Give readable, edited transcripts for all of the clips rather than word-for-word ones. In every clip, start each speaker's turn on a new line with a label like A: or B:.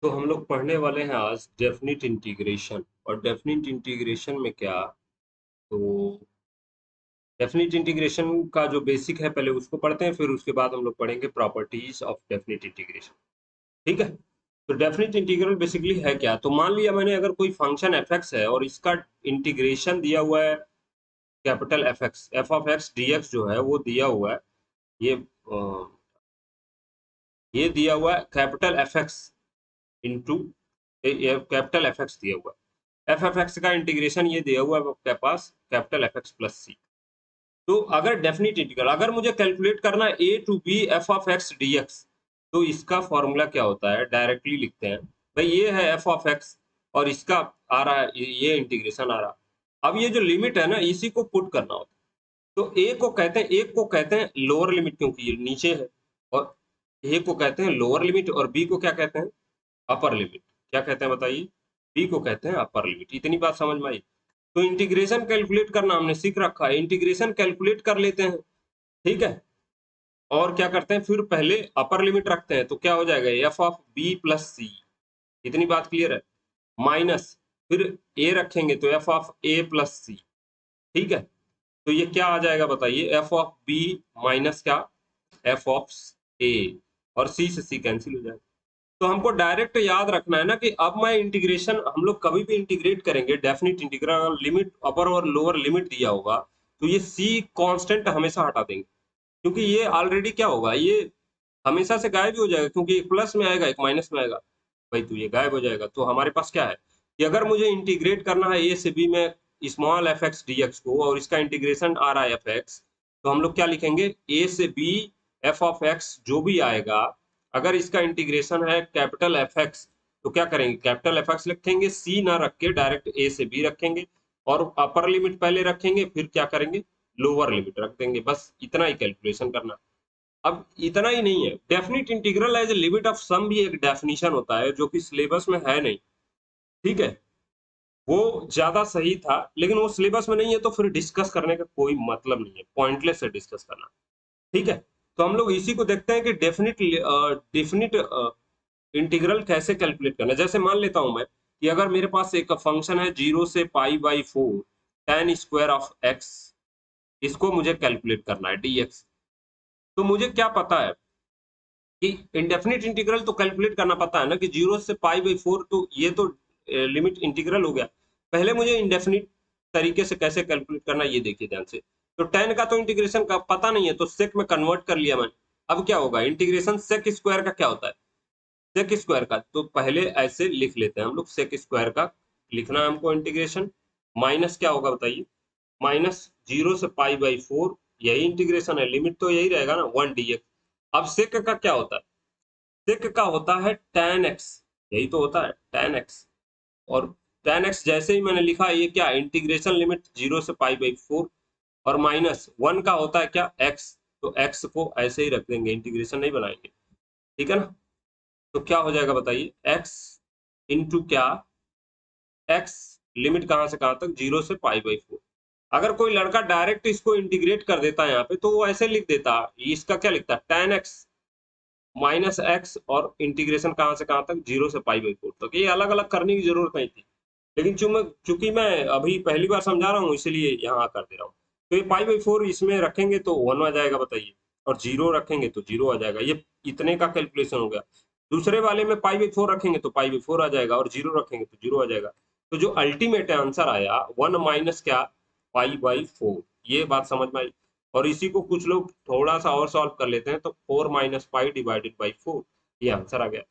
A: तो हम लोग पढ़ने वाले हैं आज डेफिनिट इंटीग्रेशन। और डेफिनिट इंटीग्रेशन में क्या, तो डेफिनिट इंटीग्रेशन का जो बेसिक है पहले उसको पढ़ते हैं, फिर उसके बाद हम लोग पढ़ेंगे प्रॉपर्टीज ऑफ डेफिनिट इंटीग्रेशन। ठीक है। तो डेफिनिट इंटीग्रल बेसिकली है क्या, तो मान लिया मैंने अगर कोई फंक्शन एफ एक्स है और इसका इंटीग्रेशन दिया हुआ है capital F x, F of X D x जो है वो दिया हुआ है। ये ये दिया हुआ है capital F X into capital F X दिया हुआ है। एफ एफ एक्स का इंटीग्रेशन ये दिया हुआ है आपके पास capital F X plus C. तो अगर डेफिनिट इंटीग्रल अगर मुझे कैलकुलेट करना है A to B F of X D X, तो इसका फॉर्मूला क्या होता है, डायरेक्टली लिखते हैं। भाई ये है एफ ऑफ एक्स और इसका आ रहा है ये इंटीग्रेशन आ रहा। अब ये जो लिमिट है ना इसी को पुट करना होता है। तो ए को कहते हैं, एक को कहते हैं लोअर लिमिट क्योंकि ये नीचे है, और ए को कहते हैं लोअर लिमिट और बी को क्या कहते हैं, अपर लिमिट। क्या कहते हैं बताइए, बी को कहते हैं अपर लिमिट। इतनी बात समझ में आई। तो इंटीग्रेशन कैलकुलेट करना हमने सीख रखा है, इंटीग्रेशन कैलकुलेट कर लेते हैं। ठीक है। और क्या करते हैं, फिर पहले अपर लिमिट रखते हैं, तो क्या हो जाएगा एफ ऑफ बी प्लस सी। इतनी बात क्लियर है। माइनस फिर ए रखेंगे तो एफ ऑफ ए प्लस सी। ठीक है। तो ये क्या आ जाएगा बताइए, एफ ऑफ बी माइनस क्या, एफ ऑफ ए, और सी से सी कैंसिल हो जाएगा। तो हमको डायरेक्ट याद रखना है ना कि अब मैं इंटीग्रेशन, हम लोग कभी भी इंटीग्रेट करेंगे डेफिनिट इंटीग्रल, लिमिट अपर और लोअर लिमिट दिया होगा तो ये सी कांस्टेंट हमेशा हटा देंगे, क्योंकि ये ऑलरेडी क्या होगा, ये हमेशा से गायब ही हो जाएगा, क्योंकि एक प्लस में आएगा एक माइनस में आएगा। भाई तो ये गायब हो जाएगा। तो हमारे पास क्या है कि अगर मुझे इंटीग्रेट करना है ए से बी में small F x D x को, और इसका इंटीग्रेशन आ रहा है एफ एक्स, तो हम लोग क्या लिखेंगे, ए से बी एफ ऑफ एक्स जो भी आएगा, अगर इसका इंटीग्रेशन है कैपिटल एफ एक्स, तो क्या करेंगे, कैपिटल एफ एक्स लिखेंगे, सी ना रख के डायरेक्ट ए से बी रखेंगे, और अपर लिमिट पहले रखेंगे, फिर क्या करेंगे, लोअर लिमिट रख देंगे। बस इतना ही कैलकुलेशन करना। अब इतना ही नहीं है, definite integral as a limit of sum भी एक डेफिनेशन होता है जो कि सिलेबस में है नहीं। ठीक है। वो ज्यादा सही था, लेकिन वो सिलेबस में नहीं है तो फिर डिस्कस करने का कोई मतलब नहीं है, पॉइंटलेस है डिस्कस करना। ठीक है। तो हम लोग इसी को देखते हैं कि डेफिनिट डेफिनिट इंटीग्रल कैसे कैलकुलेट करना है। जैसे मान लेता हूं मैं कि अगर मेरे पास एक फंक्शन है 0 से π/4 tan स्क्वायर ऑफ एक्स, इसको मुझे कैलकुलेट करना है dx। तो मुझे क्या पता है कि इंडेफिनिट इंटीग्रल तो कैलकुलेट करना पता है ना कि 0 से π/4, तो ये तो लिमिट इंटीग्रल हो गया। पहले मुझे इंडेफिनिट तरीके से कैसे कैलकुलेट करना ये देखिए ध्यान से। तो tan का तो इंटीग्रेशन का पता नहीं है, तो सेक में कन्वर्ट कर लिया मैंने। अब क्या होगा, इंटीग्रेशन सेक स्क्वायर का क्या होता है, सेक स्क्वायर का, तो पहले ऐसे लिख लेते हैं हम लोग, सेक स्क्वायर का लिखना है हमको इंटीग्रेशन। माइनस क्या होगा बताइए, माइनस 0 से π/4, यही इंटीग्रेशन है, लिमिट तो यही रहेगा ना 1 dx। अब सेक का क्या होता है, सेक का होता है tan x, यही तो होता है tan x। और tan x जैसे ही मैंने लिखा, ये क्या इंटीग्रेशन लिमिट 0 से π/4, और माइनस 1 का होता है क्या x, तो x को ऐसे ही रख देंगे, इंटीग्रेशन नहीं बनाएंगे। ठीक है ना। तो क्या हो जाएगा बताइए, x इंटू क्या, x लिमिट कहां से कहां तक, 0 से π/4। अगर कोई लड़का डायरेक्ट इसको इंटीग्रेट कर देता है यहाँ पे, तो वो ऐसे लिख देता, इसका क्या लिखता है tan x माइनस एक्स, और इंटीग्रेशन कहां से कहां तक, 0 से π/4 तक। ये अलग अलग करने की जरूरत नहीं थी, लेकिन चूंकि मैं अभी पहली बार समझा रहा हूँ इसलिए यहाँ कर दे रहा हूँ। तो ये π/4 इसमें रखेंगे तो 1 आ जाएगा बताइए, और 0 रखेंगे तो 0 आ जाएगा। ये इतने का कैलकुलेशन हो गया। दूसरे वाले में π/4 रखेंगे तो π/4 आ जाएगा, और 0 रखेंगे तो 0 आ जाएगा। तो जो अल्टीमेट आंसर आया 1 माइनस क्या, π/4। ये बात समझ में आई। और इसी को कुछ लोग थोड़ा सा और सॉल्व कर लेते हैं, तो 4 माइनस पाई डिवाइडेड बाई 4, ये आंसर आ गया।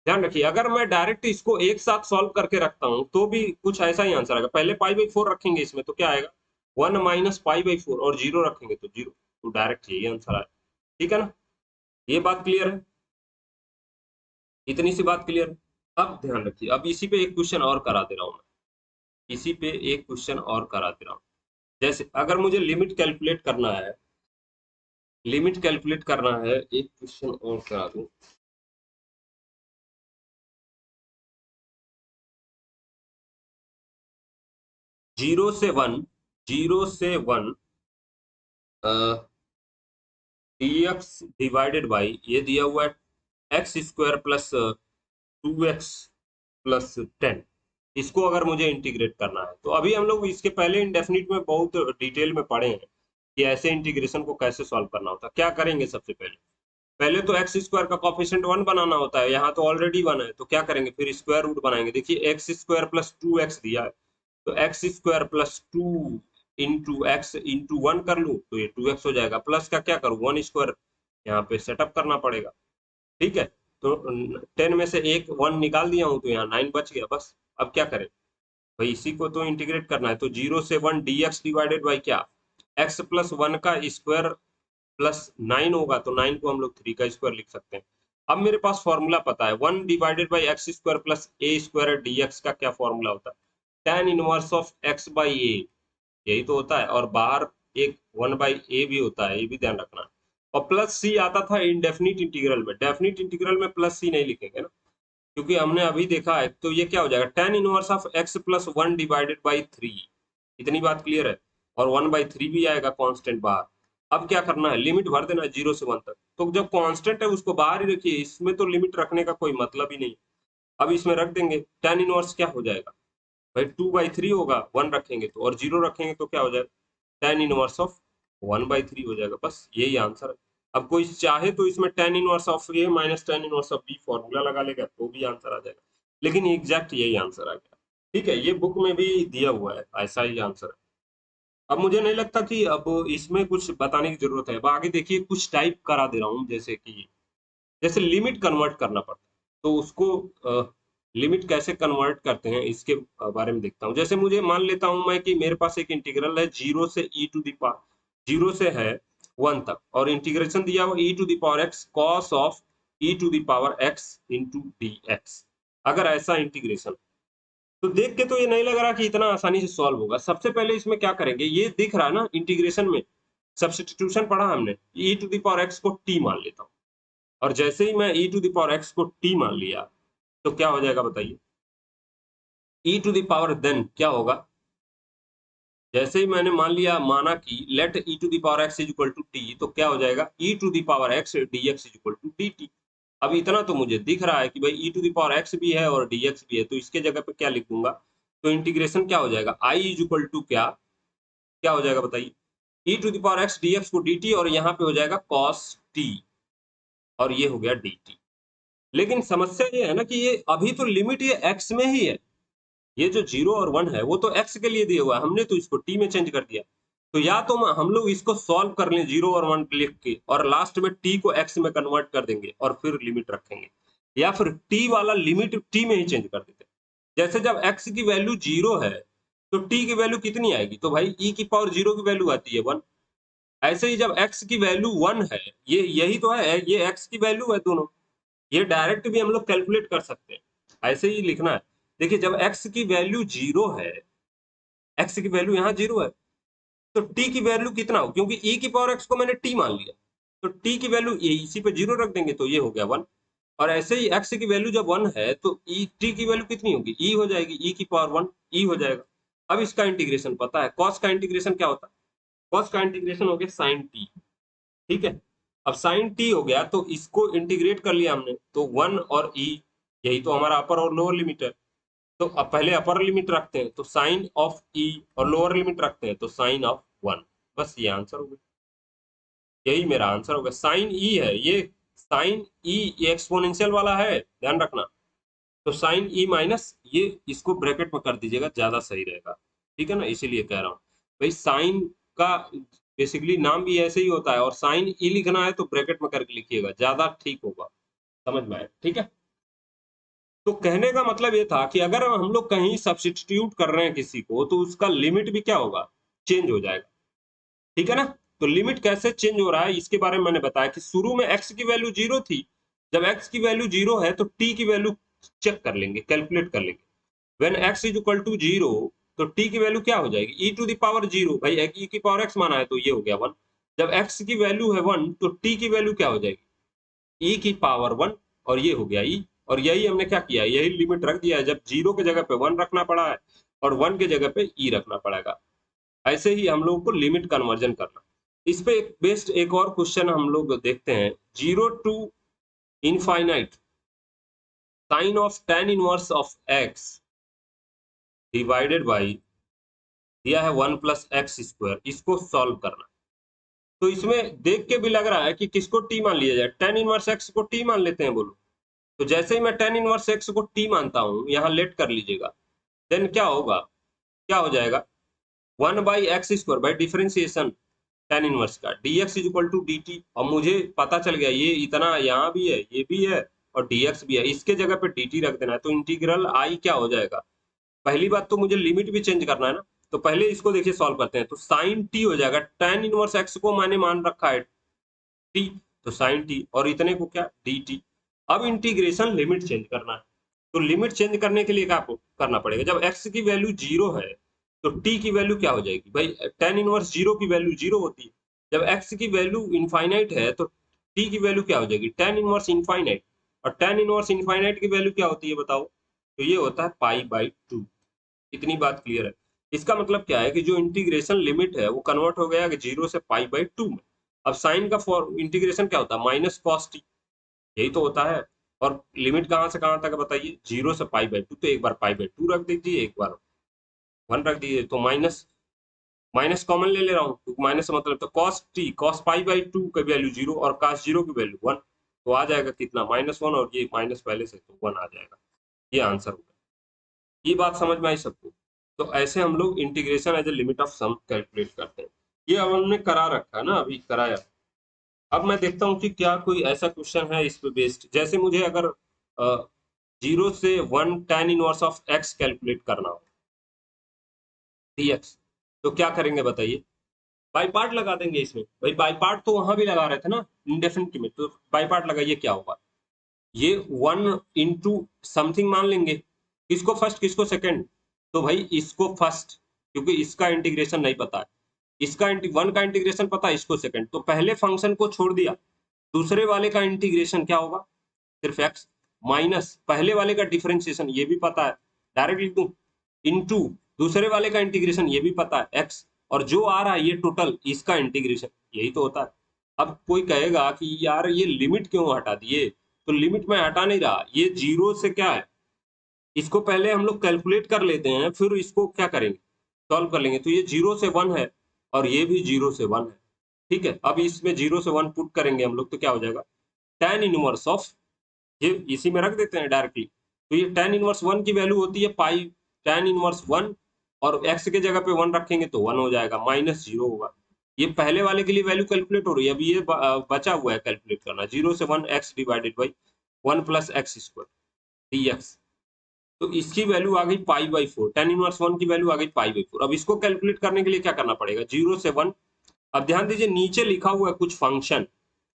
A: ध्यान रखिए, अगर मैं डायरेक्ट इसको एक साथ सॉल्व करके रखता हूं तो भी कुछ ऐसा ही आंसर आएगा। पहले π/4 रखेंगे इसमें तो क्या आएगा, 1 माइनस π/4, और 0 रखेंगे तो 0, तो डायरेक्ट यही आंसर आएगा। ठीक है ना। ये बात क्लियर है, इतनी सी बात क्लियर है। अब ध्यान रखिए, अब इसी पे एक क्वेश्चन और करा दे रहा हूं मैं, इसी पे एक क्वेश्चन और करा दे रहा हूं। जैसे अगर मुझे लिमिट कैलकुलेट करना है, लिमिट कैलकुलेट करना है, एक क्वेश्चन और करा दूं। 0 से 1, 0 से 1 dx डिवाइडेड बाई, ये दिया हुआ है x square plus 2x plus 10, इसको अगर मुझे इंटीग्रेट करना है तो अभी हम लोग इसके पहले इंडेफिनिट में बहुत डिटेल में पढ़े हैं कि ऐसे इंटीग्रेशन को कैसे सॉल्व करना होता है। क्या करेंगे, सबसे पहले पहले तो एक्स स्क्वायर का कॉफिशिएंट 1 बनाना होता है, यहाँ तो ऑलरेडी 1 है, तो क्या करेंगे, फिर स्क्वायर रूट बनाएंगे। देखिए एक्स स्क्वायर प्लस 2x दिया है, तो x square plus 2 into x into 1 कर लूँ तो ये 2x हो जाएगा, प्लस का क्या करूँ 1 स्क्वायर यहाँ पे सेटअप करना पड़ेगा। ठीक है, तो 10 में से एक 1 निकाल दिया हूँ तो यहाँ 9 बच गया बस। अब क्या करें भाई, इसी को तो इंटीग्रेट करना है, तो 0 से 1 dx डिवाइडेड बाई क्या, x प्लस 1 का स्क्वायर प्लस 9 होगा, तो 9 को हम लोग 3 का स्क्वायर लिख सकते हैं। अब मेरे पास फॉर्मूला पता है, 1 divided by x square plus A square dx का क्या फॉर्मूला होता है, tan inverse of x by A, यही तो होता है, और बाहर एक 1 बाई ए भी होता है, ये भी ध्यान रखना। और प्लस सी आता था इनडेफिनिट इंटीग्रल में, डेफिनिट इंटीग्रल में प्लस सी नहीं लिखेंगे ना, क्योंकि हमने अभी देखा है, तो ये क्या हो जाएगा tan inverse of x plus 1 divided by 3, इतनी बात क्लियर है, और 1 बाई 3 भी आएगा कांस्टेंट बाहर। अब क्या करना है, लिमिट भर देना है 0 से 1 तक, तो जब कांस्टेंट है उसको बाहर ही रखिए, इसमें तो लिमिट रखने का कोई मतलब ही नहीं। अब इसमें रख देंगे, tan इनवर्स क्या हो जाएगा भाई, 2 बाई 3 होगा, 1 रखेंगे तो, और 0 रखेंगे तो क्या हो जाएगा, tan इनवर्स ऑफ 1 बाई 3 हो जाएगा, बस यही आंसर है। अब कोई चाहे तो इसमें tan inverse of A minus tan inverse of B formula लगा लेगा तो भी आंसर आ जाएगा, लेकिन एग्जैक्ट यही आंसर आ गया। ठीक है, ये बुक में भी दिया हुआ है, ऐसा ही आंसर है। अब मुझे नहीं लगता कि अब इसमें कुछ बताने की जरूरत है। अब आगे देखिए, कुछ टाइप करा दे रहा हूँ, जैसे कि जैसे लिमिट कन्वर्ट करना पड़ता है, तो उसको लिमिट कैसे कन्वर्ट करते हैं इसके बारे में देखता हूँ। जैसे मुझे मान लेता हूँ मैं कि मेरे पास एक इंटीग्रल है 0 से e टू द पावर, 0 से है 1 तक, और इंटीग्रेशन दिया हुआ e to the power x cos of e to the power x into dx। अगर ऐसा इंटीग्रेशन, तो देख के तो ये नहीं लग रहा कि इतना आसानी से सॉल्व होगा। सबसे पहले इसमें क्या करेंगे, ये दिख रहा है ना इंटीग्रेशन में, सब्स्टिट्यूशन पढ़ा हमने, e to the power x को t मान लेता हूँ, और जैसे ही मैं e to the power x को t मान लिया तो क्या हो जाएगा बताइए, e to the power then क्या होगा, जैसे ही मैंने मान लिया, माना कि let e to the power x is equal to t, तो क्या हो जाएगा e to the power x dx is equal to dt। अब इतना तो मुझे दिख रहा है कि भाई e to the power x भी है और dx भी है, तो इसके जगह पे क्या लिख दूंगा, तो इंटीग्रेशन क्या हो जाएगा, i इज इक्वल टू क्या क्या हो जाएगा बताइए, e to the power x dx को dt, और यहाँ पे हो जाएगा cos t, और ये हो गया dt। लेकिन समस्या ये है ना कि ये अभी तो लिमिट ये x में ही है, ये जो 0 और 1 है वो तो x के लिए दिया हुआ है, हमने तो इसको t में चेंज कर दिया। तो या तो हम लोग इसको सॉल्व कर लें 0 और 1 लिख के, और लास्ट में t को x में कन्वर्ट कर देंगे और फिर लिमिट रखेंगे, या फिर t वाला लिमिट t में ही चेंज कर देते हैं। जैसे जब x की वैल्यू 0 है तो t की वैल्यू कितनी आएगी, तो भाई e की पावर 0 की वैल्यू आती है 1। ऐसे ही जब x की वैल्यू 1 है, ये यही तो है, ये x की वैल्यू है दोनों, ये डायरेक्ट भी हम लोग कैलकुलेट कर सकते हैं, ऐसे ही लिखना है। देखिए जब x की वैल्यू 0 है, x की वैल्यू यहाँ 0 है, तो t की वैल्यू कितना हो, क्योंकि e की पावर x को मैंने t मान लिया, तो t की वैल्यू इसी पे 0 रख देंगे तो ये हो गया 1। और ऐसे ही x की वैल्यू जब 1 है तो t की वैल्यू कितनी होगी, e हो जाएगी, e की पावर 1 e हो जाएगा। अब इसका इंटीग्रेशन पता है, cos का इंटीग्रेशन क्या होता है, cos का इंटीग्रेशन हो गया sin t। ठीक है, अब sin t हो गया तो इसको इंटीग्रेट कर लिया हमने, तो 1 और e, यही तो हमारा अपर और लोअर लिमिट है, तो अब पहले अपर लिमिट रखते हैं तो साइन ऑफ ई, और लोअर लिमिट रखते हैं तो साइन ऑफ 1, बस ये आंसर हो गया, यही मेरा आंसर होगा। साइन ई है ये, साइन ई एक्सपोनेंशियल वाला है, ध्यान रखना, तो साइन ई माइनस ये, इसको ब्रैकेट में कर दीजिएगा, ज्यादा सही रहेगा। ठीक है ना, इसीलिए कह रहा हूँ भाई, साइन का बेसिकली नाम भी ऐसे ही होता है, और साइन ई लिखना है तो ब्रैकेट में करके लिखिएगा, ज्यादा ठीक होगा, समझ में आए। ठीक है, तो कहने का मतलब ये था कि अगर हम लोग कहीं सब्स्टिट्यूट कर रहे हैं किसी को, तो उसका लिमिट भी क्या होगा, चेंज हो जाएगा। ठीक है ना, तो लिमिट कैसे चेंज हो रहा है इसके बारे में मैंने बताया कि शुरू में x की वैल्यू 0 थी, जब x की वैल्यू 0 है तो t की वैल्यू चेक कर लेंगे, कैलकुलेट कर लेंगे। When x is equal to 0, तो t की वैल्यू क्या हो जाएगी, e टू द पावर 0, भाई e की पावर x माना है तो ये हो गया 1। जब x की वैल्यू है 1 तो t की वैल्यू क्या हो जाएगी, e की पावर 1, और ये हो गया e। और यही हमने क्या किया, यही लिमिट रख दिया है, जब 0 के जगह पे 1 रखना पड़ा है और 1 के जगह पे e रखना पड़ेगा। ऐसे ही हम लोगों को लिमिट कन्वर्जन करना। इस पे एक बेस्ट एक और क्वेश्चन हम लोग देखते हैं, 0 to infinite sine of tan inverse of x divided by दिया है 1 प्लस एक्स स्क्वायर, इसको सॉल्व करना। तो इसमें देख के भी लग रहा है कि किसको टी मान लिया जाए, tan इनवर्स एक्स को टी मान लेते हैं, बोलो। तो जैसे ही मैं tan इनवर्स एक्स को टी मानता हूं, यहाँ लेट कर लीजिएगा, देन क्या होगा, क्या हो जाएगा, 1 by x square by differentiation tan inverse का dx is equal to dt। और मुझे पता चल गया ये इतना यहाँ भी है, ये भी है और dx भी है, इसके जगह पे dt रख देना है। तो इंटीग्रल आई क्या हो जाएगा, पहली बात तो मुझे लिमिट भी चेंज करना है ना, तो पहले इसको देखिए सॉल्व करते हैं। तो साइन टी हो जाएगा, tan इनवर्स एक्स को मैंने मान रखा है टी, तो साइन टी और इतने को क्या डी टी। अब इंटीग्रेशन लिमिट चेंज करना है, तो लिमिट चेंज करने के लिए क्या करना पड़ेगा, जब एक्स की वैल्यू जीरो है तो टी की वैल्यू क्या हो जाएगी भाई, tan इनवर्स जीरो की वैल्यू जीरो होती है। जब एक्स की वैल्यू इनफाइनाइट है तो टी की वैल्यू क्या हो जाएगी, tan इनवर्स इनफाइनाइट। और tan इनवर्स इनफाइनाइट की वैल्यू क्या होती है बताओ, तो ये होता है पाई बाई टू। इतनी बात क्लियर है। इसका मतलब क्या है कि जो इंटीग्रेशन लिमिट है वो कन्वर्ट हो गया कि जीरो से पाई बाई टू में। अब साइन का फॉर इंटीग्रेशन क्या होता है, माइनस कॉस टी, यही तो होता है। और लिमिट कहाँ से कहाँ तक बताइए, जीरो से पाई बाई टू, तो एक बार पाई बाई टू रख दीजिए, एक बार वन रख दीजिए, तो माइनस माइनस कॉमन ले ले रहा हूँ, तो माइनस मतलब तो cos T, cos pi by to की वैल्यू जीरो और कॉस जीरो की वैल्यू वन, तो आ जाएगा कितना माइनस वन, और ये माइनस पहले से तो वन आ जाएगा। ये आंसर होगा। ये बात समझ में आई सबको। तो ऐसे हम लोग integration as a limit of sum calculate करते हैं। ये अब हमने करा रखा है ना, अभी कराया। अब मैं देखता हूँ कि क्या कोई ऐसा क्वेश्चन है इस पे बेस्ड, जैसे मुझे अगर जीरो से one tan inverse of x calculate करना हो dx, तो क्या करेंगे बताइए, बाई पार्ट लगा देंगे इसमें। भाई बाई पार्ट तो वहां भी लगा रहे थे ना इंडेफिनिट में, तो बाई पार्ट लगाइए, क्या होगा, ये वन इंटू समथिंग मान लेंगे, किसको फर्स्ट किसको सेकंड, तो भाई इसको फर्स्ट, क्योंकि इसका इंटीग्रेशन नहीं पता है, इसका वन का इंटीग्रेशन पता है, इसको सेकंड, तो पहले फंक्शन को छोड़ दिया, दूसरे वाले का इंटीग्रेशन क्या होगा, सिर्फ एक्स, माइनस पहले वाले का डिफरेंशिएशन ये भी पता है, डायरेक्ट लिख दूं, इनटू दूसरे वाले का इंटीग्रेशन ये भी पता है एक्स, और जो आ रहा है ये टोटल इसका इंटीग्रेशन, यही तो होता है। अब कोई कहेगा कि यार ये लिमिट क्यों हटा दिए, तो लिमिट में हटा नहीं रहा, ये जीरो से क्या है, इसको पहले हम लोग कैलकुलेट कर लेते हैं, फिर इसको क्या करेंगे, सॉल्व कर लेंगे। तो ये जीरो से वन है और ये भी जीरो से वन है, ठीक है। अब इसमें जीरो से वन पुट करेंगे हम लोग, तो क्या हो जाएगा, tan इनवर्स ऑफ, ये इसी में रख देते हैं डायरेक्टली, तो ये tan इनवर्स वन की वैल्यू होती है पाई tan इनवर्स वन, और x के जगह पे वन रखेंगे तो वन हो जाएगा, माइनस जीरो होगा। ये पहले वाले के लिए वैल्यू कैलकुलेट हो रही है, अभी ये बचा हुआ है कैलकुलेट करना, जीरो से one x divided by one plus x square dx, तो इसकी वैल्यू आ गई pi by four, tan inverse one की वैल्यू आ गई पाई बाई फोर। अब इसको कैलकुलेट करने के लिए क्या करना पड़ेगा, जीरो से वन, अब ध्यान दीजिए नीचे लिखा हुआ है कुछ function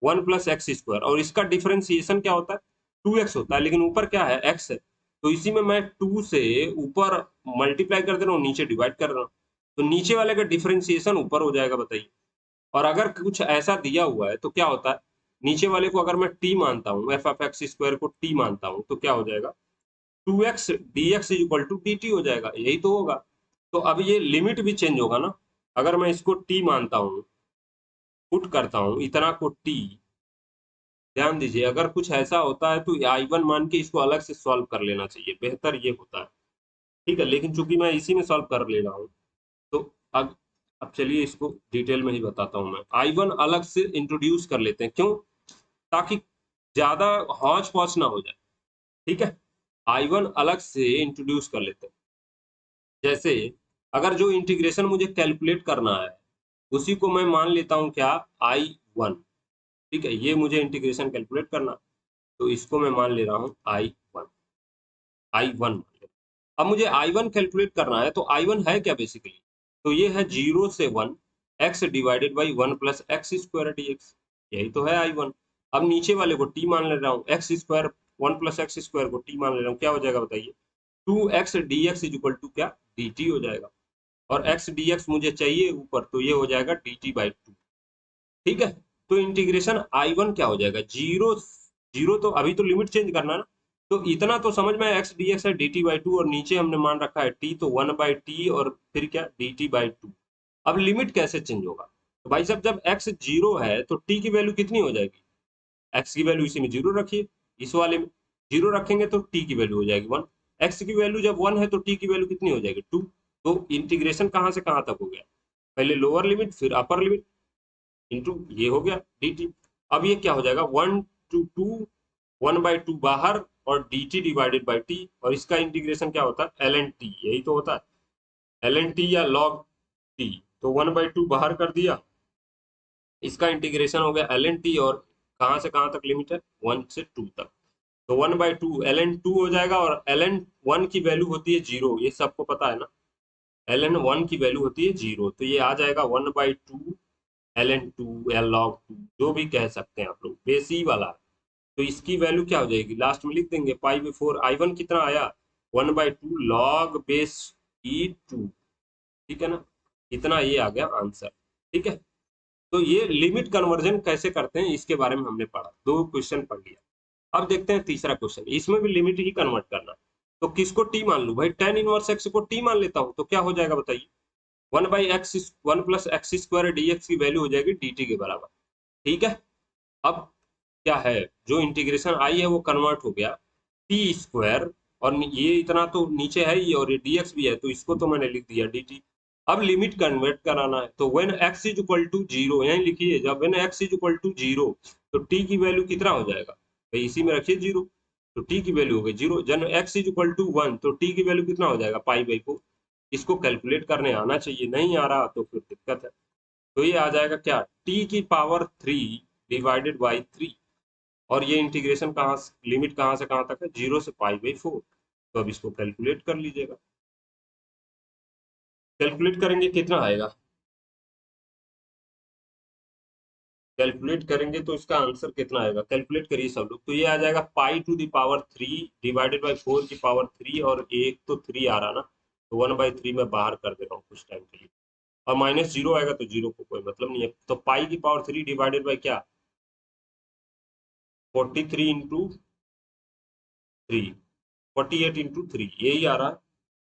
A: one plus x square, और इसका डिफरेंशिएशन क्या होता है, टू एक्स होता है, लेकिन ऊपर क्या है एक्स है, तो इसी में मैं टू से ऊपर मल्टीप्लाई कर दे रहा हूँ, नीचे डिवाइड कर रहा हूँ, तो नीचे वाले का डिफरेंशिएशन ऊपर हो जाएगा, बताइए। और अगर कुछ ऐसा दिया हुआ है तो क्या होता है, नीचे वाले को अगर मैं टी मानता हूँ, एफ ऑफ एक्स स्क्वायर को टी मानता हूँ, तो क्या हो जाएगा, two x D x is equal to D T हो जाएगा, यही तो होगा। तो अब ये लिमिट भी चेंज होगा ना, अगर मैं इसको टी मानता हूँ, पुट करता हूँ इतना को टी, ध्यान दीजिए अगर कुछ ऐसा होता है तो आई वन मान के इसको अलग से सॉल्व कर लेना चाहिए, बेहतर ये होता है, ठीक है। लेकिन चूंकि मैं इसी में सॉल्व कर ले रहा हूँ, तो अब चलिए इसको डिटेल में ही बताता हूँ मैं, आई वन अलग से इंट्रोड्यूस कर लेते हैं, क्यों, ताकि ज्यादा हौच पौच ना हो जाए, ठीक है। आई वन अलग से इंट्रोड्यूस कर लेते हैं, जैसे अगर जो इंटीग्रेशन मुझे कैलकुलेट करना है उसी को मैं मान लेता हूँ क्या, आई वन, ठीक है, ये मुझे इंटीग्रेशन कैलकुलेट करना, तो इसको मैं मान ले रहा हूँ आई वन, आई वन। अब मुझे आई वन कैलकुलेट करना है, तो आई वन है क्या बेसिकली, तो ये है जीरो से one x divided by one plus x square D x, यही तो है आई वन। अब नीचे वाले को टी मान ले रहा हूँ, x square one plus x square को टी मान ले रहा हूँ, क्या हो जाएगा बताइए, two x D x is equal to क्या, डी टी हो जाएगा, और एक्स डी एक्स मुझे चाहिए ऊपर, तो ये हो जाएगा डी टी बाई टू, ठीक है। तो इंटीग्रेशन आई वन क्या हो जाएगा, जीरो, जीरो तो अभी तो लिमिट चेंज करना है ना, तो इतना तो समझ में एक्स डी एक्स है डी टी बाई टू, और नीचे हमने मान रखा है टी, तो वन बाई टी और फिर क्या डी टी बाई टू। अब लिमिट कैसे चेंज होगा, तो भाई साहब जब एक्स जीरो है तो टी की वैल्यू कितनी हो जाएगी, एक्स की वैल्यू इसी में जीरो रखिए, इस वाले में, जीरो रखेंगे तो टी की वैल्यू हो जाएगी 1। एक्स की वैल्यू जब 1 है तो टी की वैल्यू कितनी हो जाएगी 2। तो इंटीग्रेशन कहाँ से कहाँ तक हो गया, पहले लोअर लिमिट फिर अपर लिमिट इंटू ये हो गया डी टी। अब ये क्या हो जाएगा 1 to 2, 1/2 बाहर और D T divided by T, और इसका इंटीग्रेशन क्या होता है एल एन टी, यही तो होता है एल एन टी या लॉग टी। तो 1/2 बाहर कर दिया, इसका इंटीग्रेशन हो गया एल एन टी, और कहाँ से कहाँ तक लिमिट है 1 से 2 तक। तो 1/2 एल एन टू हो जाएगा, और एल एन वन की वैल्यू होती है 0, ये सबको पता है ना, एल एन वन की वैल्यू होती है 0, तो ये आ जाएगा 1/2 एल एन टू या लॉग टू, जो भी कह सकते हैं आप लोग, बेस ई वाला। तो इसकी वैल्यू क्या हो जाएगी, लास्ट में लिख देंगे पाई/4 I1 कितना आया 1/2 लॉग बेस E2, ठीक है ना, इतना ये आ गया आंसर। ठीक है, तो ये लिमिट कन्वर्जन कैसे करते हैं इसके बारे में हमने पढ़ा, 2 क्वेश्चन पढ़ लिया। अब देखते हैं तीसरा क्वेश्चन, इसमें भी लिमिट ही कन्वर्ट करना है। तो किसको टी मान लूं भाई, tan इनवर्स एक्स को टी मान लेता हूं, तो क्या हो जाएगा बताइए, 1/x 1+x² dx की वैल्यू हो जाएगी dt के बराबर। ठीक है, अब क्या है, जो इंटीग्रेशन आई है वो कन्वर्ट हो गया टी स्क्वायर, और ये इतना तो नीचे है ही, और ये dx भी है, तो इसको तो मैंने लिख दिया dt। अब लिमिट कन्वर्ट कराना है, तो when x is equal to 0, यहीं लिखिए, जब when x is equal to 0 तो t की वैल्यू कितना हो जाएगा भाई, इसी में रखिए 0, तो t की वैल्यू हो गई 0। जब x इज इक्वल टू 1 तो t की वैल्यू कितना हो जाएगा पाई/4। इसको कैलकुलेट करने आना चाहिए, नहीं आ रहा तो फिर दिक्कत है। तो ये आ जाएगा क्या, t⁻³ डिवाइडेड बाई 3, और ये इंटीग्रेशन कहाँ लिमिट कहाँ से कहाँ तक है 0 से पाई/4। तो अब इसको कैलकुलेट कर लीजिएगा, कैलकुलेट करेंगे कितना आएगा, कैलकुलेट करेंगे तो इसका आंसर कितना आएगा, कैलकुलेट करिए सब लोग। तो ये आ जाएगा π⁻³ डिवाइडेड बाई 4⁻3, और एक तो 3 आ रहा ना, तो 1/3 में बाहर कर दे रहा हूँ कुछ टाइम के लिए, और -0 आएगा तो 0 को कोई मतलब नहीं है। तो π⁻³ डिवाइडेड बाई क्या 43 इंटू 3, 48 इंटू 3, यही आ रहा है।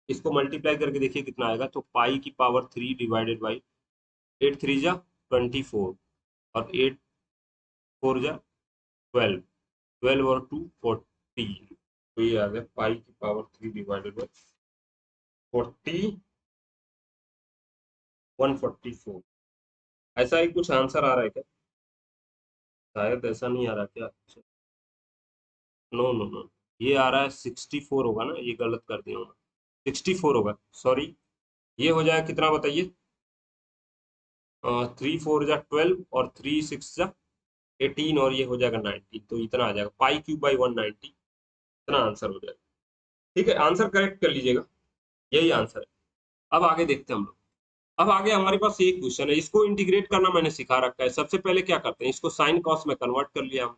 A: इसको मल्टीप्लाई करके देखिए कितना आएगा, तो π⁻³ डिवाइडेड बाई 8 3 जा 24, और 8 4 जा 12, 12 और 2 14, तो ये आ गया π⁻³ डिवाइडेड बाई 40 144। ऐसा ही कुछ आंसर आ रहा है क्या, शायद ऐसा नहीं आ रहा क्या, नो नो नो, ये आ रहा है 64 होगा ना, ये गलत कर दिया हूँ, 64 होगा सॉरी। ये हो जाएगा कितना बताइए, 3 4 जा 12, और 3 6 जा 18, और ये हो जाएगा 19, तो इतना आ जाएगा π³ /190, इतना आंसर हो जाएगा। ठीक है, आंसर करेक्ट कर लीजिएगा, यही आंसर है। अब आगे देखते हैं हम लोग। अब आगे हमारे पास एक क्वेश्चन है, इसको इंटीग्रेट करना मैंने सिखा रखा है। सबसे पहले क्या करते हैं, इसको साइन कॉस में कन्वर्ट कर लिया हम,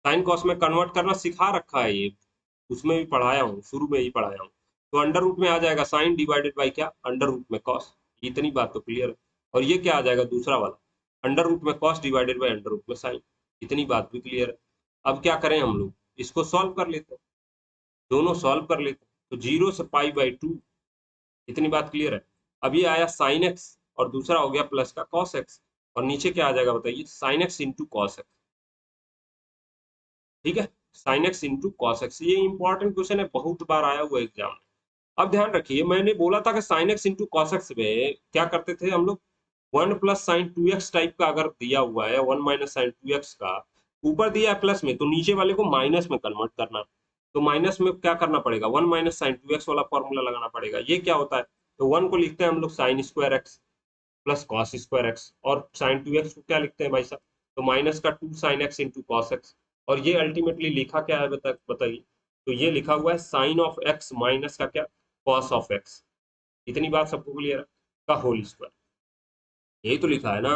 A: साइन कॉस में कन्वर्ट करना सिखा रखा है ये, उसमें भी पढ़ाया हूँ, शुरू में ही पढ़ाया हूँ। तो अंडर रूट में आ जाएगा साइन डिवाइडेड बाई क्या अंडर रूट में कॉस, इतनी बात तो क्लियर है। और ये क्या आ जाएगा दूसरा वाला, अंडर रूट में cos divided by under root में साइन, इतनी बात भी क्लियर है। अब क्या करें हम लोग, इसको सॉल्व कर लेते हैं, दोनों सॉल्व कर लेते हैं। तो 0 से π/2, इतनी बात क्लियर है। अब ये आया साइन एक्स, और दूसरा हो गया प्लस का कॉस एक्स, और नीचे क्या आ जाएगा बताइए, sine x into cos x. ठीक है, sine x into cos x, ये इंपॉर्टेंट क्वेश्चन है, बहुत बार आया हुआ एग्जाम में। अब ध्यान रखिए, मैंने बोला था कि sine x into cos x में क्या करते थे हम लोग, 1 + sin 2x टाइप का अगर दिया हुआ है, 1 - sin 2x का ऊपर दिया है प्लस में, तो नीचे वाले को माइनस में कन्वर्ट करना। तो माइनस में क्या करना पड़ेगा, 1 - sin 2x वाला फॉर्मूला लगाना पड़ेगा। ये क्या होता है, तो 1 को लिखते हैं हम लोग sine square x plus cos square x, और sin 2x को क्या लिखते हैं भाई साहब, तो माइनस का 2 sin x into cos x. और ये अल्टीमेटली लिखा क्या है बताइए, तो ये लिखा हुआ है साइन ऑफ एक्स माइनस का क्या कॉस ऑफ एक्स, इतनी बात सबको क्लियर है, का होल स्क्वायर, यही तो लिखा है ना।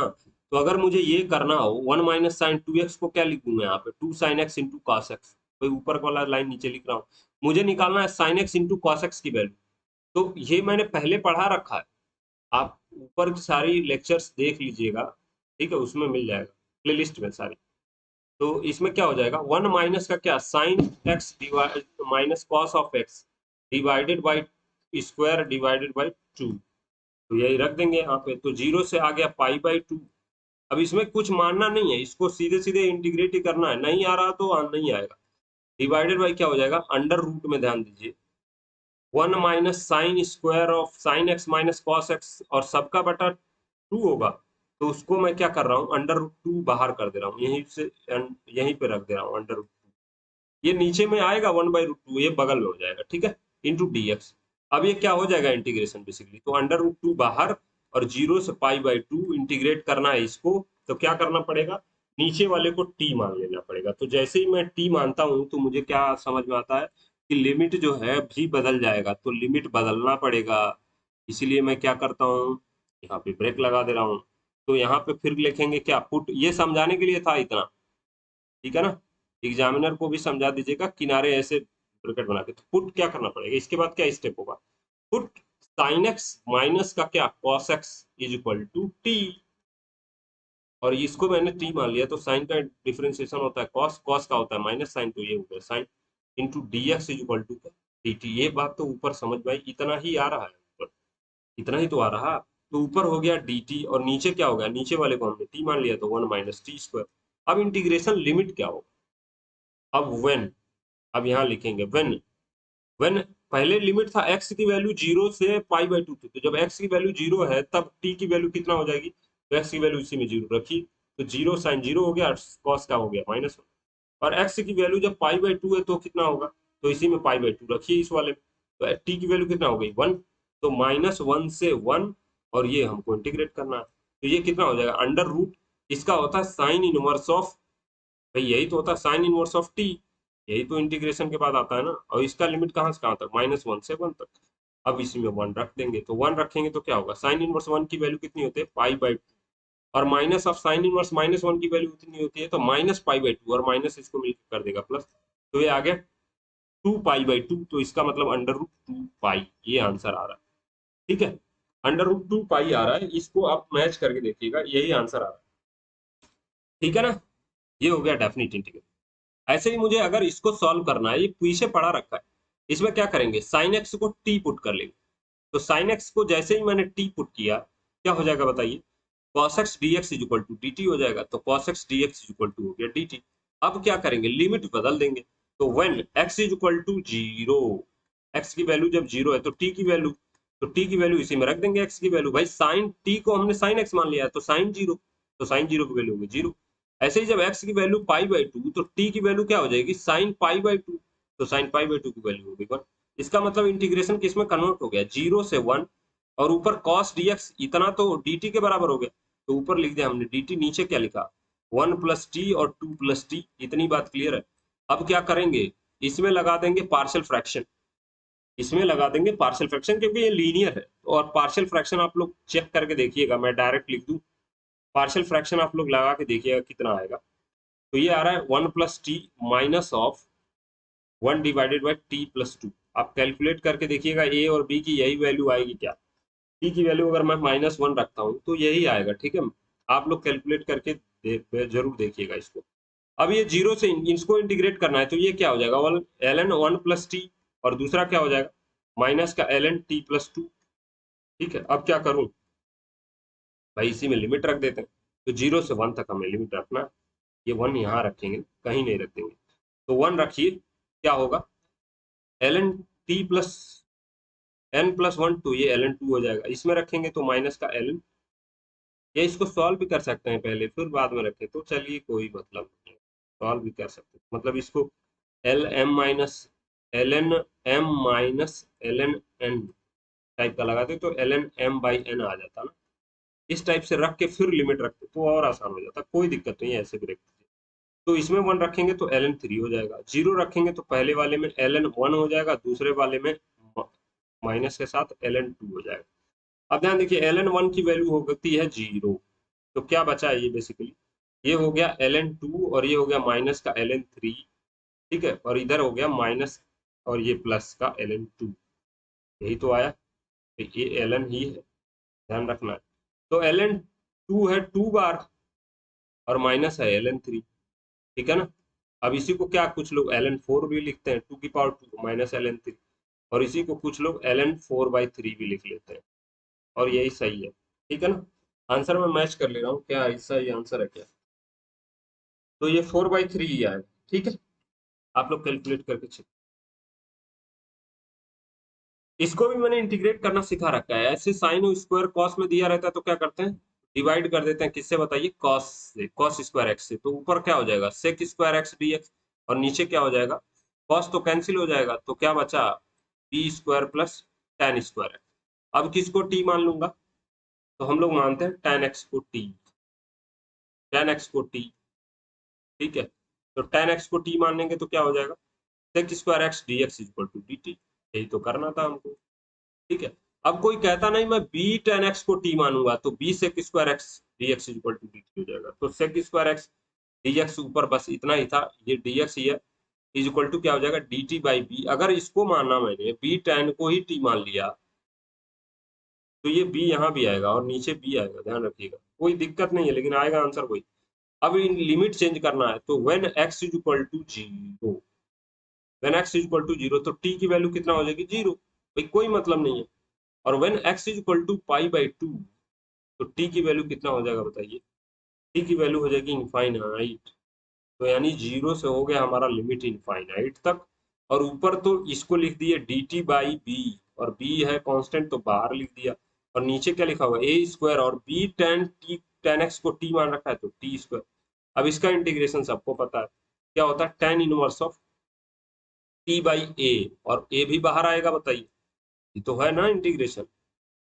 A: तो अगर मुझे ये करना हो 1 - sin 2x को क्या लिख दूंगा यहाँ पे 2 sin x into cos x, कोई ऊपर वाला लाइन नीचे लिख रहा हूँ, मुझे निकालना है sin x into cos x की वैल्यू। तो ये मैंने पहले पढ़ा रखा है, आप ऊपर की सारी लेक्चर्स देख लीजिएगा, ठीक है, उसमें मिल जाएगा प्लेलिस्ट में सारी। तो इसमें क्या हो जाएगा, 1 माइनस का क्या sine x minus cos of x divided by square divided by 2, तो यही रख देंगे यहाँ पे। तो 0 से आ गया π/2। अब इसमें कुछ मानना नहीं है, इसको सीधे सीधे इंटीग्रेट ही करना है, नहीं आ रहा तो नहीं आएगा। डिवाइडेड बाई क्या हो जाएगा, अंडर रूट में ध्यान दीजिए 1 minus sine square of sine x minus cos x, और सबका बटा 2 होगा, तो उसको मैं क्या कर रहा हूँ, अंडर रूट 2 बाहर कर दे रहा हूँ, यहीं से यहीं पे रख दे रहा हूँ अंडर रूट 2। ये नीचे में आएगा 1/√2, ये बगल में हो जाएगा, ठीक है, इंटू dx। अब ये क्या हो जाएगा इंटीग्रेशन बेसिकली, तो अंडर रूट 2 बाहर और 0 से π/2 इंटीग्रेट करना है इसको, तो क्या करना पड़ेगा, नीचे वाले को t मान लेना पड़ेगा। तो जैसे ही मैं t मानता हूँ तो मुझे क्या समझ में आता है कि लिमिट जो है भी बदल जाएगा, तो लिमिट बदलना पड़ेगा। इसीलिए मैं क्या करता हूँ, यहाँ पे ब्रेक लगा दे रहा हूँ। तो यहाँ पे फिर लिखेंगे क्या, पुट, ये समझाने के लिए था इतना, ठीक है ना, एग्जामिनर को भी समझा दीजिएगा किनारे ऐसे ब्रैकेट बना के। तो पुट क्या करना पड़ेगा, इसके बाद क्या स्टेप होगा, पुट साइन एक्स माइनस का क्या cos x is equal to T, और इसको मैंने टी मान लिया, तो साइन का डिफरेंशिएशन होता है कॉस, कॉस का होता है माइनस साइन, तो ये हो गया sine into D x is equal to D T. ये बात तो ऊपर समझ में आई, इतना ही आ रहा है ऊपर, इतना ही तो आ रहा। तो ऊपर हो गया डी टी, और नीचे क्या हो गया, नीचे वाले को हमने टी मान लिया, तो 1 माइनस टी स्क्वायर। अब इंटीग्रेशन लिमिट क्या होगा, अब व्हेन, अब यहाँ लिखेंगे व्हेन पहले लिमिट था x की वैल्यू 0 से π/2 थी, तो जब x की वैल्यू 0 है तब t की वैल्यू कितना हो जाएगी, तो x की वैल्यू इसी में 0 रखी, तो 0 साइन 0 हो गया, cos का हो गया -1, और x की वैल्यू जब π/2 है तो कितना होगा, तो इसी में π/2 रखिए इस वाले में, तो t की वैल्यू कितना हो गई 1, तो -1 से 1, और ये हमको इंटीग्रेट करना है, तो ये कितना हो जाएगा अंडर रूट, इसका होता है साइन इनवर्स ऑफ, भाई यही तो होता है साइन इनवर्स ऑफ टी, यही तो इंटीग्रेशन के बाद आता है ना, और इसका लिमिट कहाँ से कहाँ तक, -1 से 1 तक। अब इसी में 1 रख देंगे, तो 1 रखेंगे तो क्या होगा, साइन इनवर्स 1 की वैल्यू कितनी होती है π/2, और माइनस ऑफ साइन इनवर्स -1 की वैल्यू कितनी होती है, तो -π/2, और माइनस इसको मिलकर कर देगा प्लस, तो ये आ गया 2π/2, तो इसका मतलब अंडर रूट 2 पाई, ये आंसर आ रहा है, ठीक है, अंडर रूट 2 पाई आ रहा है, इसको आप मैच करके देखिएगा, यही आंसर आ रहा है, ठीक है ना। ये हो गया डेफिनेट इंटीग्रल। ऐसे ही मुझे अगर इसको सॉल्व करना है, ये पीछे पड़ा रखा है, इसमें क्या करेंगे, साइन एक्स को टी पुट कर लेंगे, तो साइन एक्स को जैसे ही मैंने टी पुट किया, क्या हो जाएगा बताइए, cos x dx is equal to dt हो जाएगा, तो cos x dx is equal to हो गया dt। अब क्या करेंगे, लिमिट बदल देंगे, तो when x is equal to 0, x की वैल्यू जब 0 है तो t की वैल्यू, तो t की वैल्यू इसी में रख देंगे, x की वैल्यू, भाई साइन t को हमने साइन x मान लिया है, तो साइन 0, तो साइन 0 की वैल्यू होगी 0। ऐसे ही जब x की वैल्यू π/2, तो t की वैल्यू क्या हो जाएगी, साइन π/2, तो साइन π/2 की वैल्यू होगी 1। इसका मतलब इंटीग्रेशन किस में कन्वर्ट हो गया, 0 से 1, और ऊपर cos dx इतना तो dt के बराबर हो गया, तो ऊपर लिख दिया हमने dt, नीचे क्या लिखा 1 प्लस टी और 2 प्लस टी, इतनी बात क्लियर है। अब क्या करेंगे, इसमें लगा देंगे पार्शियल फ्रैक्शन, इसमें लगा देंगे पार्शियल फ्रैक्शन, क्योंकि ये लीनियर है, और पार्शियल फ्रैक्शन आप लोग चेक करके देखिएगा, मैं डायरेक्ट लिख दूं, पार्शियल फ्रैक्शन आप लोग लगा के देखिएगा कितना आएगा, तो ये आ रहा है 1 plus T minus of 1 divided by T plus 2। आप कैलकुलेट करके देखिएगा ए और बी की यही वैल्यू आएगी क्या, टी की वैल्यू अगर मैं -1 रखता हूँ तो यही आएगा, ठीक है, आप लोग कैलकुलेट करके जरूर देखिएगा इसको। अब ये 0 से इसको इंटीग्रेट करना है, तो ये क्या हो जाएगा, ln 1 प्लस टी, और दूसरा क्या हो जाएगा माइनस का ln t प्लस 2, ठीक है। अब क्या करूं, भाई इसी में लिमिट रख देते हैं, तो 0 से 1 तक हमें लिमिट रखना है, ये 1 यहाँ रखेंगे, कहीं नहीं रख देंगे, तो 1 रखिए, क्या होगा ln t प्लस n+1, तो ये ln 2 हो जाएगा, इसमें रखेंगे तो माइनस का ln, या इसको सॉल्व भी कर सकते हैं पहले फिर बाद में रखें, तो चलिए कोई मतलब नहीं, सॉल्व भी कर सकते हैं, मतलब इसको L M minus L N N type का लगाते तो ln m/n आ जाता ना, इस टाइप से रख के फिर लिमिट रखते तो और आसान हो जाता, कोई दिक्कत नहीं है, ऐसे भी रख दीजिए। तो इसमें 1 रखेंगे तो ln 3 हो जाएगा, 0 रखेंगे तो पहले वाले में ln 1 हो जाएगा, दूसरे वाले में माइनस के साथ ln 2 हो जाएगा। अब ध्यान देखिए ln 1 की वैल्यू होती है 0, तो क्या बचा है, ये बेसिकली ये हो गया ln 2, और ये हो गया माइनस का ln 3, ठीक है, और इधर हो गया माइनस और ये प्लस का ln 2, यही तो आया, तो ये ln ही है, ध्यान रखना है। तो ln 2 है 2 बार, और माइनस है ln 3, ठीक है ना। अब इसी को क्या कुछ लोग ln 4 भी लिखते हैं, 2 की पावर 2 माइनस ln 3, और इसी को कुछ लोग ln 4/3 भी लिख लेते हैं, और यही सही है, ठीक है ना। आंसर में मैच कर ले रहा हूँ, क्या ऐसा ही आंसर है क्या, तो ये 4/3 ही आएगा, ठीक है। आप लोग कैलकुलेट करके चेक। इसको भी मैंने इंटीग्रेट करना सिखा रखा है। ऐसे साइन स्क्वायर कॉस में दिया रहता है तो क्या करते हैं, डिवाइड कर देते हैं किससे बताइए, कॉस से, कॉस स्क्वायर एक्स से। तो ऊपर क्या हो जाएगा, सेक स्क्वायर एक्स डीएक्स, और नीचे क्या हो जाएगा, कॉस तो कैंसिल हो जाएगा, तो क्या बचा, B square plus tan square x. अब किसको टी मान लूंगा, तो हम लोग मानते हैं टेन एक्स को टी, टेन एक्स को टी, ठीक है। तो टेन एक्स को टी मान लेंगे तो क्या हो जाएगा, sec square x D x equal to D T. यही तो करना था हमको, ठीक है। अब कोई कहता नहीं मैं बी टेन एक्स को टी मानूंगा, तो B sec square x D x equal to D T हो जाएगा। तो sec square x D x ऊपर बस इतना ही था, ये डी एक्स ही है, इज इक्वल टू क्या हो जाएगा, डी टी बाई बी। अगर इसको मानना मैंने बी टेन को ही टी मान लिया, तो ये बी यहाँ भी आएगा और नीचे बी आएगा, ध्यान रखिएगा, कोई दिक्कत नहीं है, लेकिन आएगा आंसर वही। अब इन लिमिट चेंज करना है, तो when x is equal to zero, when x is equal to zero, तो टी की वैल्यू कितना हो जाएगी, जीरो, भाई कोई मतलब नहीं है। और when x is equal to pi by two, तो टी की वैल्यू कितना हो जाएगा बताइए, टी की वैल्यू हो जाएगी इनफाइनाइट। तो यानी जीरो से हो गया हमारा लिमिट इनफाइनाइट तक। और ऊपर तो इसको लिख दिए डी टी बाई बी, और बी है कांस्टेंट तो बाहर लिख दिया। और नीचे क्या लिखा हुआ, ए स्क्वायर, और b tan t, tan x को टी मान रखा है तो टी स्क्वायर। अब इसका इंटीग्रेशन सबको पता है, क्या होता है, tan inverse of T by A, और ए भी बाहर आएगा बताइए, ये तो है ना इंटीग्रेशन।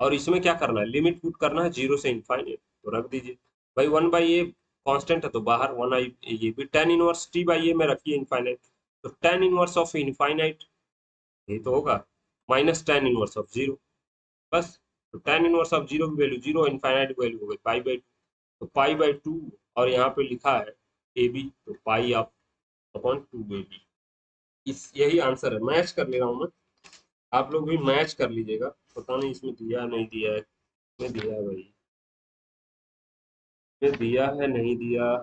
A: और इसमें क्या करना है, लिमिट पुट करना है जीरो से इनफाइनाइट, तो रख दीजिए भाई, वन बाई ए कांस्टेंट है तो बाहर, वन आई, ये भी टेन इनवर्स टी बाई ए में रखिए इनफाइनाइट, तो टेन इनवर्स ऑफ इनफाइनाइट, ये तो होगा minus ten inverse of zero, बस। तो टेन इनवर्स ऑफ जीरो की वैल्यू जीरो, इनफाइनाइट की वैल्यू हो गई पाई बाई टू, तो पाई बाई टू, और यहाँ पे लिखा है ए बी, तो pi of upon two A b. इस यही आंसर है, मैच कर ले रहा हूँ मैं, आप लोग भी मैच कर लीजिएगा। पता नहीं इसमें दिया नहीं दिया है, इसमें दिया है भाई, ये दिया है नहीं दिया,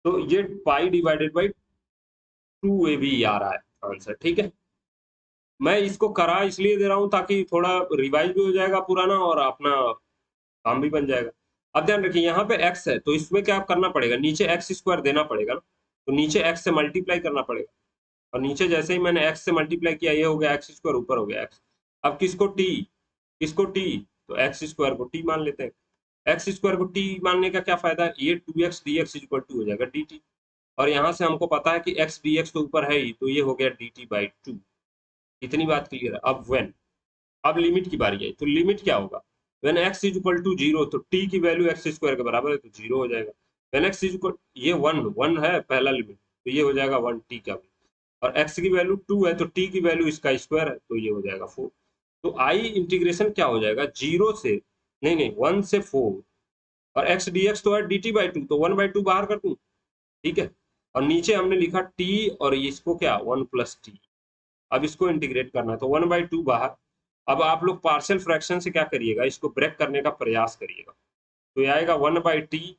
A: तो ये pi divided by two A B आ रहा है आंसर, ठीक है। मैं इसको करा इसलिए दे रहा हूँ ताकि थोड़ा रिवाइज भी हो जाएगा पुराना, और अपना काम भी बन जाएगा। अब ध्यान रखिए यहाँ पे x है, तो इसमें क्या करना पड़ेगा, नीचे एक्स स्क्वायर देना पड़ेगा ना, तो नीचे x से मल्टीप्लाई करना पड़ेगा। और नीचे जैसे ही मैंने x से मल्टीप्लाई किया, ये हो गया एक्स स्क्वायर, ऊपर हो गया x। अब किसको t, किसको t, तो एक्स स्क्वायर को t मान लेते हैं। एक्स स्क्वायर को t मानने का क्या फायदा है, ये two x D x equal to हो जाएगा डी टी। और यहाँ से हमको पता है कि x dx तो ऊपर है ही, तो ये हो गया dt बाई टू। इतनी बात क्लियर है। अब व्हेन, अब लिमिट की बारी आई, तो लिमिट क्या होगा, when x is equal to zero, तो t की वैल्यू एक्स स्क्वायर के बराबर है, तो जीरो हो जाएगा। व्हेन x इज इक्वल, ये वन वन है पहला लिमिट, तो ये हो जाएगा वन टी का भी। और x की वैल्यू टू है, तो t की वैल्यू इसका स्क्वायर है, तो ये हो जाएगा फोर। तो आई इंटीग्रेशन क्या हो जाएगा, जीरो से, नहीं नहीं, वन से फोर, और x dx तो है dt बाई टू, तो वन बाई टू बाहर कर दूं, ठीक है। और नीचे हमने लिखा t, और इसको क्या, वन प्लस टी। अब इसको इंटीग्रेट करना है, तो वन बाई टू बाहर। अब आप लोग पार्शियल फ्रैक्शन से क्या करिएगा, इसको ब्रेक करने का प्रयास करिएगा, तो ये आएगा वन बाई टी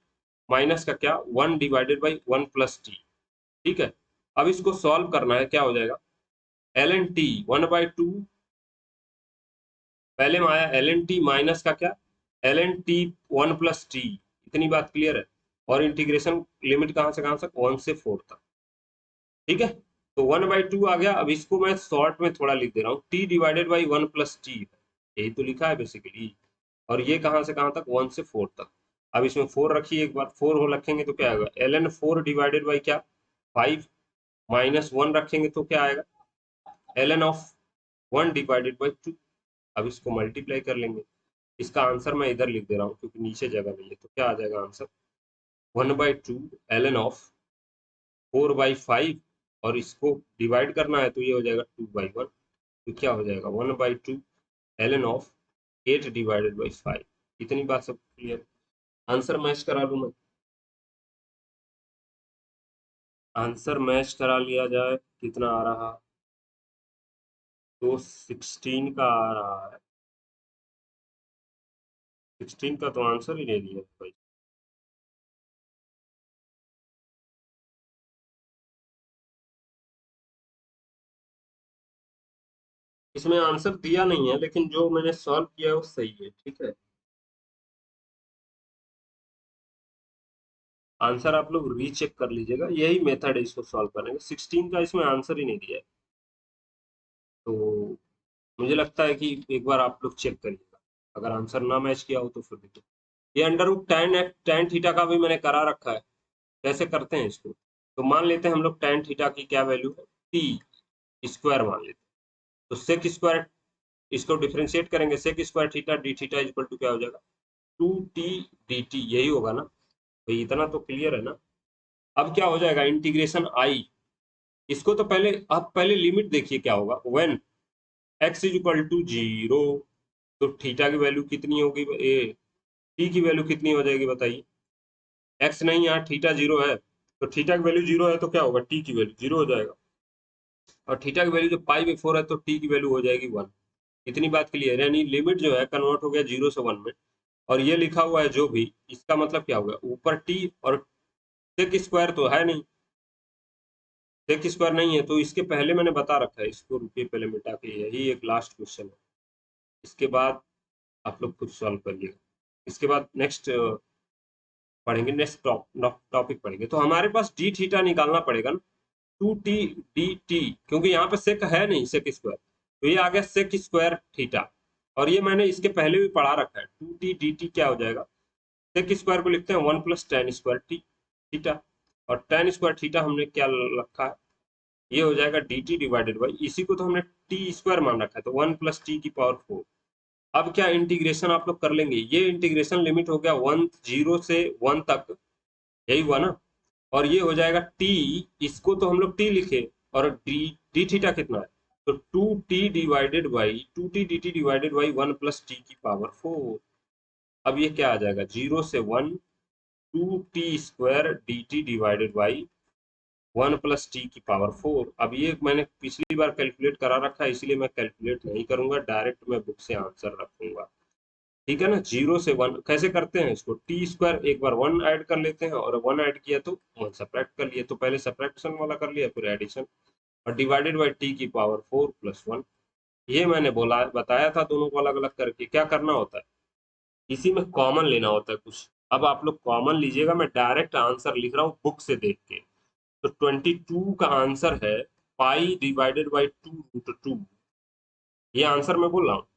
A: माइनस का क्या, one divided by one plus T, ठीक है। अब इसको सॉल्व करना है, क्या हो जाएगा, l n t one by two, पहले में आया एल एन टी माइनस का क्या, l n t one plus t. इतनी बात क्लियर है। और इंटीग्रेशन लिमिट कहाँ से कहाँ तक, वन से फोर तक, ठीक है। तो वन बाई टू आ गया। अब इसको मैं शॉर्ट में थोड़ा लिख दे रहा हूँ, T divided by one plus T, यही तो लिखा है बेसिकली। और ये कहाँ से कहाँ तक, वन से फोर तक। अब इसमें फोर रखिए, एक बार फोर हो रखेंगे तो क्या आएगा, l n four divided by क्या, फाइव, माइनस वन रखेंगे तो क्या आएगा, l n of one divided by two. अब इसको मल्टीप्लाई कर लेंगे। इसका आंसर मैं इधर लिख दे रहा हूँ क्योंकि नीचे जगह नहीं है, तो क्या आ जाएगा answer, one by two l n of four by five, और इसको डिवाइड करना है तो ये हो जाएगा टू बाई वन, तो क्या हो जाएगा, one by two l n of eight divided by five. इतनी बात सब क्लियर। आंसर मैच करा लूँ मैं, आंसर मैच करा लिया जाए, कितना आ रहा, तो सिक्सटीन का आ रहा है, सिक्सटीन का तो आंसर ही नहीं दिया भाई। इसमें आंसर दिया नहीं है, लेकिन जो मैंने सॉल्व किया है वो सही है, ठीक है। आंसर आप लोग रीचेक कर लीजिएगा, यही मेथड है इसको सॉल्व करने का। 16 का इसमें आंसर ही नहीं दिया है, तो मुझे लगता है कि एक बार आप लोग चेक करिएगा, अगर आंसर ना मैच किया हो तो फिर देखिए। ये अंडर रूट tan थीटा का भी मैंने करा रखा है, कैसे करते हैं इसको। तो मान लेते हैं हम लोग tan थीटा की क्या वैल्यू है, टी स्क्वायर मान लेते हैं। तो सेक स्क्वायर, इसको डिफरेंशिएट करेंगे, sec square theta d theta equal to क्या हो जाएगा, 2t dt, यही होगा ना भाई, इतना तो क्लियर है ना। अब क्या हो जाएगा, इंटीग्रेशन आई, इसको तो पहले आप पहले लिमिट देखिए क्या होगा, when x is equal to 0, तो थीटा की वैल्यू कितनी होगी, ए टी की वैल्यू कितनी हो जाएगी बताइए, x नहीं, यहाँ थीटा 0 है, तो थीटा की वैल्यू 0 है तो क्या होगा, टी की वैल्यू 0 हो जाएगा, और थीटा की वैल्यू जो π/4 है तो टी की वैल्यू हो जाएगी 1। इतनी बात क्लियर है, यानी लिमिट जो है कन्वर्ट हो गया 0 से 1 में। और ये लिखा हुआ है जो भी, इसका मतलब क्या होगा, ऊपर टी और सेक स्क्वायर तो है नहीं, सेक स्क्वायर नहीं है, तो इसके पहले मैंने बता रखा है, इसको रुकिए पहले मिटा के, यही एक लास्ट क्वेश्चन है, इसके बाद आप लोग खुद सॉल्व करिएगा। इसके बाद नेक्स्ट पढ़ेंगे, नेक्स्ट टॉपिक पढ़ेंगे, तो हमारे पास डी थीटा निकालना पड़ेगा ना, 2t dt, क्योंकि यहाँ पे सेक है नहीं, सेक स्क्वायर, तो ये आ गया सेक स्क्वायर थीटा। और ये मैंने इसके पहले भी पढ़ा रखा है, 2t dt क्या हो जाएगा, सेक स्क्वायर को लिखते हैं 1 + tan स्क्वायर थीटा, और tan स्क्वायर थीटा हमने क्या रखा है, ये हो जाएगा dt डिवाइडेड बाई, इसी को तो हमने टी स्क्वायर मान रखा है, तो 1 + t⁴। अब क्या इंटीग्रेशन आप लोग कर लेंगे, ये इंटीग्रेशन लिमिट हो गया 0 से 1 तक, यही हुआ ना, और ये हो जाएगा t, इसको तो हम लोग t लिखे, और डी थीटा कितना है, तो 2t dt divided by 1 + t⁴। अब ये क्या आ जाएगा, 0 से 1, 2t² dt divided by 1 + t⁴। अब ये मैंने पिछली बार कैलकुलेट करा रखा है, इसलिए मैं कैलकुलेट नहीं करूंगा, डायरेक्ट मैं बुक से आंसर रखूंगा, ठीक है ना। 0 से 1 कैसे करते हैं इसको, t², एक बार 1 ऐड कर लेते हैं, और 1 ऐड किया तो 1 सब्ट्रैक्ट कर लिया, तो पहले सब्ट्रैक्शन वाला कर लिया, फिर एडिशन, और डिवाइडेड बाई t⁴ + 1। ये मैंने बोला बताया था, दोनों को अलग अलग करके क्या करना होता है, इसी में कॉमन लेना होता है कुछ। अब आप लोग कॉमन लीजिएगा, मैं डायरेक्ट आंसर लिख रहा हूँ बुक से देख के। तो 22 का आंसर है π/2√2, ये आंसर मैं बोल रहा हूँ,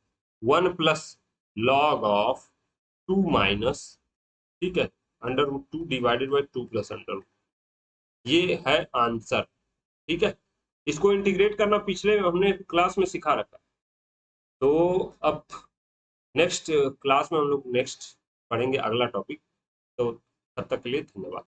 A: 1 + log(2 - ठीक है, √2 डिवाइडेड बाई 2 + √, ये है आंसर, ठीक है। इसको इंटीग्रेट करना पिछले हमने क्लास में सिखा रखा है। तो अब नेक्स्ट क्लास में हम लोग नेक्स्ट पढ़ेंगे अगला टॉपिक, तो तब तक के लिए धन्यवाद।